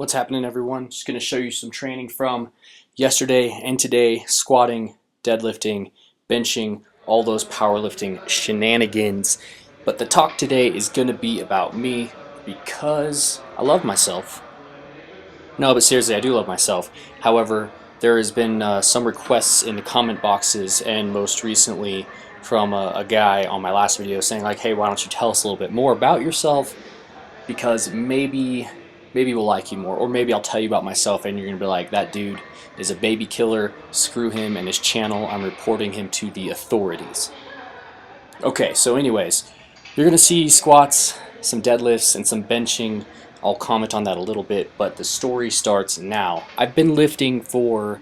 What's happening, everyone? Just going to show you some training from yesterday and today: squatting, deadlifting, benching, all those powerlifting shenanigans. But the talk today is going to be about me because I love myself. No, but seriously, I do love myself. However, there has been some requests in the comment boxes, and most recently from a guy on my last video saying like, hey, why don't you tell us a little bit more about yourself, because maybe we'll like you more, or maybe I'll tell you about myself and you're gonna be like, that dude is a baby killer, screw him and his channel, I'm reporting him to the authorities. Okay, so anyways, you're gonna see squats, some deadlifts, and some benching. I'll comment on that a little bit, but the story starts now. I've been lifting for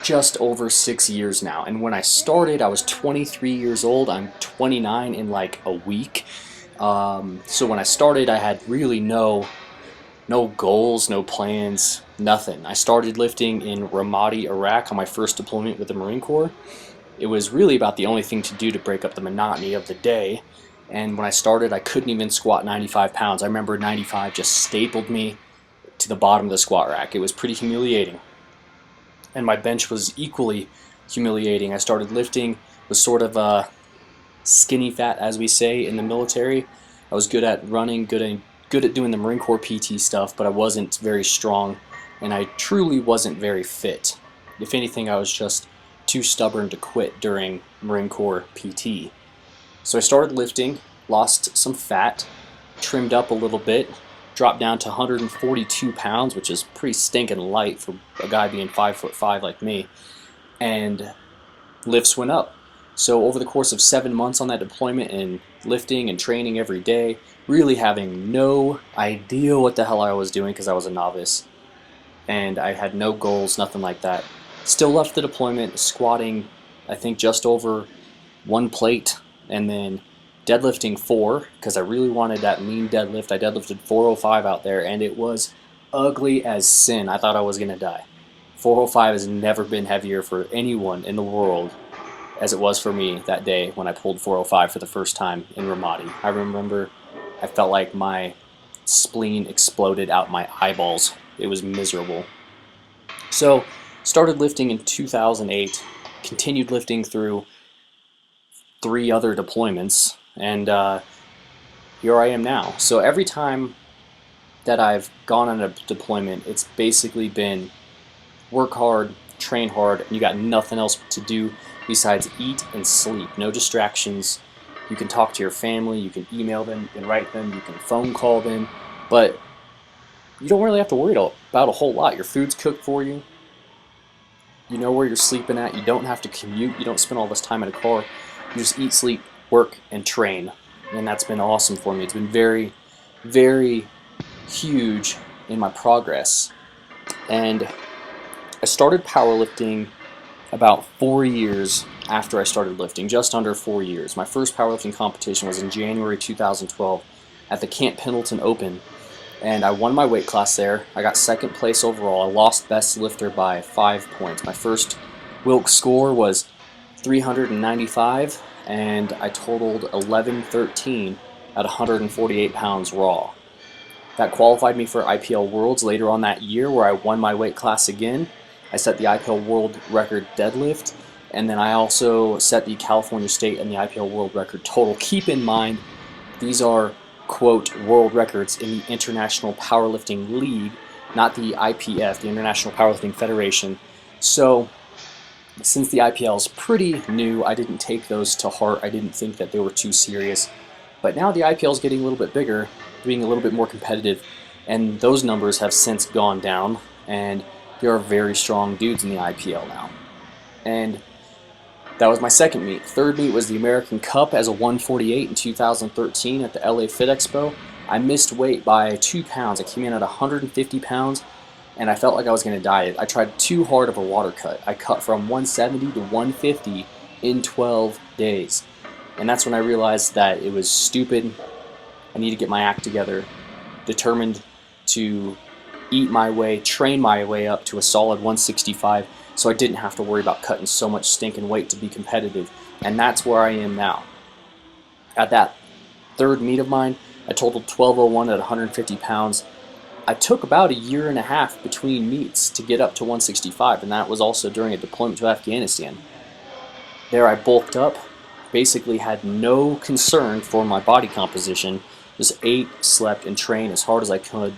just over 6 years now, and when I started I was 23 years old. I'm 29 in like a week. So when I started, I had really no goals, no plans, nothing. I started lifting in Ramadi, Iraq on my first deployment with the Marine Corps. It was really about the only thing to do to break up the monotony of the day. And when I started, I couldn't even squat 95 pounds. I remember 95 just stapled me to the bottom of the squat rack. It was pretty humiliating. And my bench was equally humiliating. I started lifting, was sort of skinny fat, as we say in the military. I was good at running, good at doing the Marine Corps PT stuff, but I wasn't very strong, and I truly wasn't very fit. If anything, I was just too stubborn to quit during Marine Corps PT. So I started lifting, lost some fat, trimmed up a little bit, dropped down to 142 pounds, which is pretty stinking light for a guy being 5'5" like me, and lifts went up. So over the course of 7 months on that deployment and lifting and training every day, really having no idea what the hell I was doing because I was a novice and I had no goals, nothing like that. Still left the deployment squatting, I think, just over 1 plate, and then deadlifting 4 because I really wanted that mean deadlift. I deadlifted 405 out there and it was ugly as sin. I thought I was going to die. 405 has never been heavier for anyone in the world as it was for me that day when I pulled 405 for the first time in Ramadi. I remember I felt like my spleen exploded out my eyeballs. It was miserable. So started lifting in 2008, continued lifting through 3 other deployments, and here I am now. So every time that I've gone on a deployment, it's basically been work hard, train hard, and you got nothing else to do besides eat and sleep. No distractions. You can talk to your family, you can email them, you can write them, you can phone call them, but you don't really have to worry about a whole lot. Your food's cooked for you. You know where you're sleeping at. You don't have to commute. You don't spend all this time in a car. You just eat, sleep, work, and train. And that's been awesome for me. It's been very, very huge in my progress. And I started powerlifting about 4 years after I started lifting, just under 4 years. My first powerlifting competition was in January 2012 at the Camp Pendleton Open, and I won my weight class there. I got 2nd place overall. I lost best lifter by 5 points. My first Wilks score was 395, and I totaled 1113 at 148 pounds raw. That qualified me for IPL Worlds later on that year, where I won my weight class again. I set the IPL World Record deadlift, and then I also set the California State and the IPL World Record total. Keep in mind, these are, quote, world records in the International Powerlifting League, not the IPF, the International Powerlifting Federation. So since the IPL is pretty new, I didn't take those to heart. I didn't think that they were too serious. But now the IPL is getting a little bit bigger, being a little bit more competitive, and those numbers have since gone down, and there are very strong dudes in the IPL now. And that was my second meet. Third meet was the American Cup as a 148 in 2013 at the LA Fit Expo. I missed weight by 2 pounds. I came in at 150 pounds, and I felt like I was going to die. I tried too hard of a water cut. I cut from 170 to 150 in 12 days. And that's when I realized that it was stupid. I need to get my act together, determined to eat my way, train my way up to a solid 165, so I didn't have to worry about cutting so much stinking weight to be competitive. And that's where I am now. At that third meet of mine, I totaled 1201 at 150 pounds. I took about a year and a half between meets to get up to 165, and that was also during a deployment to Afghanistan. There I bulked up, basically had no concern for my body composition, just ate, slept, and trained as hard as I could.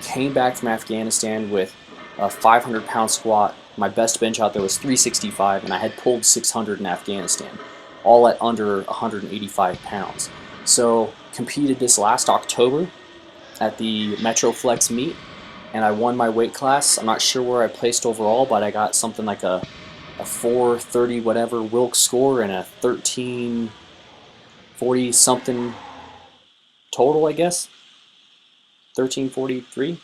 Came back from Afghanistan with a 500-pound squat. My best bench out there was 365, and I had pulled 600 in Afghanistan, all at under 185 pounds. So competed this last October at the Metroflex meet, and I won my weight class. I'm not sure where I placed overall, but I got something like a 430 whatever Wilks score and a 1340 something total, I guess. 1343?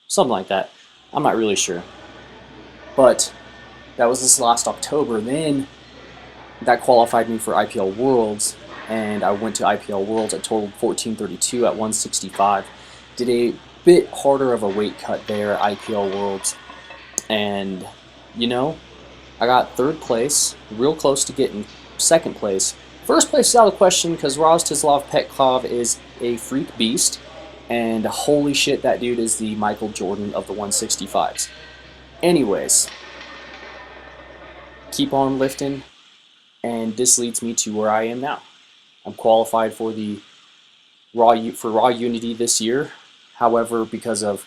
Something like that. I'm not really sure. But that was this last October. Then that qualified me for IPL Worlds, and I went to IPL Worlds. I totaled 1432 at 165. Did a bit harder of a weight cut there at IPL Worlds, and you know, I got third place, real close to getting second place. First place is out of the question because Rostislav Petkov is a freak beast, and holy shit, that dude is the Michael Jordan of the 165s. Anyways, keep on lifting, and this leads me to where I am now. I'm qualified for the Raw Unity this year. However, because of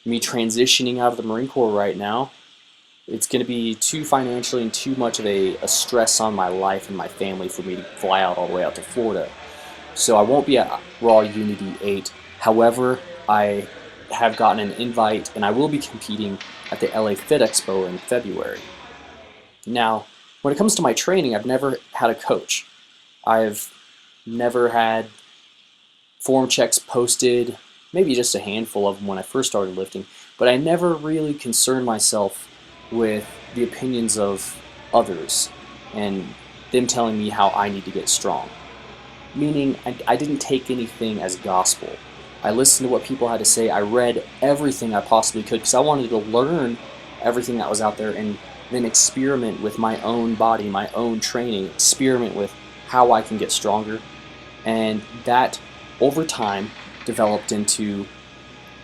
me transitioning out of the Marine Corps right now, it's going to be too financially and too much of a stress on my life and my family for me to fly out all the way out to Florida. So I won't be at Raw Unity 8. However, I have gotten an invite, and I will be competing at the LA Fit Expo in February. Now, when it comes to my training, I've never had a coach. I've never had form checks posted, maybe just a handful of them when I first started lifting, but I never really concerned myself with the opinions of others and them telling me how I need to get strong. Meaning, I didn't take anything as gospel. I listened to what people had to say. I read everything I possibly could because I wanted to learn everything that was out there and then experiment with my own body, my own training, experiment with how I can get stronger. And that, over time, developed into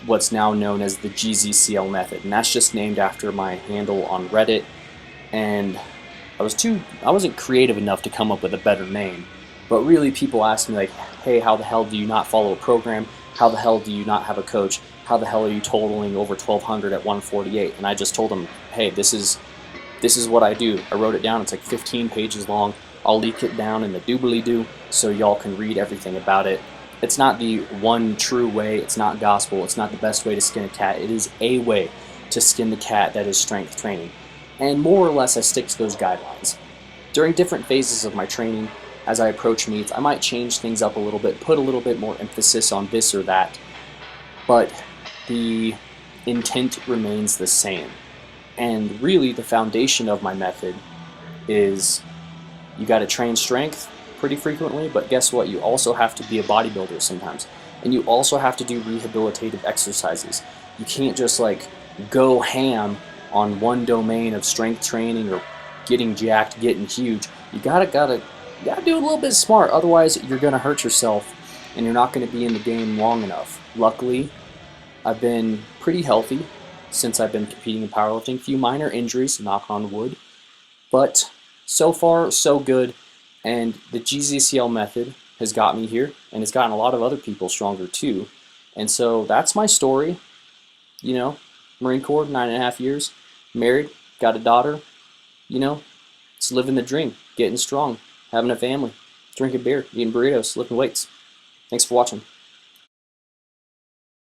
what's now known as the GZCL method, and that's just named after my handle on Reddit. And I wasn't creative enough to come up with a better name, but really people ask me like, hey, how the hell do you not follow a program? How the hell do you not have a coach? How the hell are you totaling over 1200 at 148? And I just told them, hey, this is what I do. I wrote it down. It's like 15 pages long. I'll leak it down in the doobly-doo so y'all can read everything about it. It's not the one true way. It's not gospel. It's not the best way to skin a cat. It is a way to skin the cat that is strength training. And more or less, I stick to those guidelines. During different phases of my training, as I approach meets, I might change things up a little bit, put a little bit more emphasis on this or that, but the intent remains the same. And really, the foundation of my method is you got to train strength pretty frequently, but guess what? You also have to be a bodybuilder sometimes. And you also have to do rehabilitative exercises. You can't just like go ham on one domain of strength training or getting jacked, getting huge. You gotta do it a little bit smart, otherwise you're gonna hurt yourself and you're not gonna be in the game long enough. Luckily, I've been pretty healthy since I've been competing in powerlifting. A few minor injuries, knock on wood, but so far so good. And the GZCL method has got me here, and it's gotten a lot of other people stronger too. And so that's my story. You know, Marine Corps, 9.5 years, married, got a daughter. You know, it's living the dream, getting strong, having a family, drinking beer, eating burritos, lifting weights. Thanks for watching.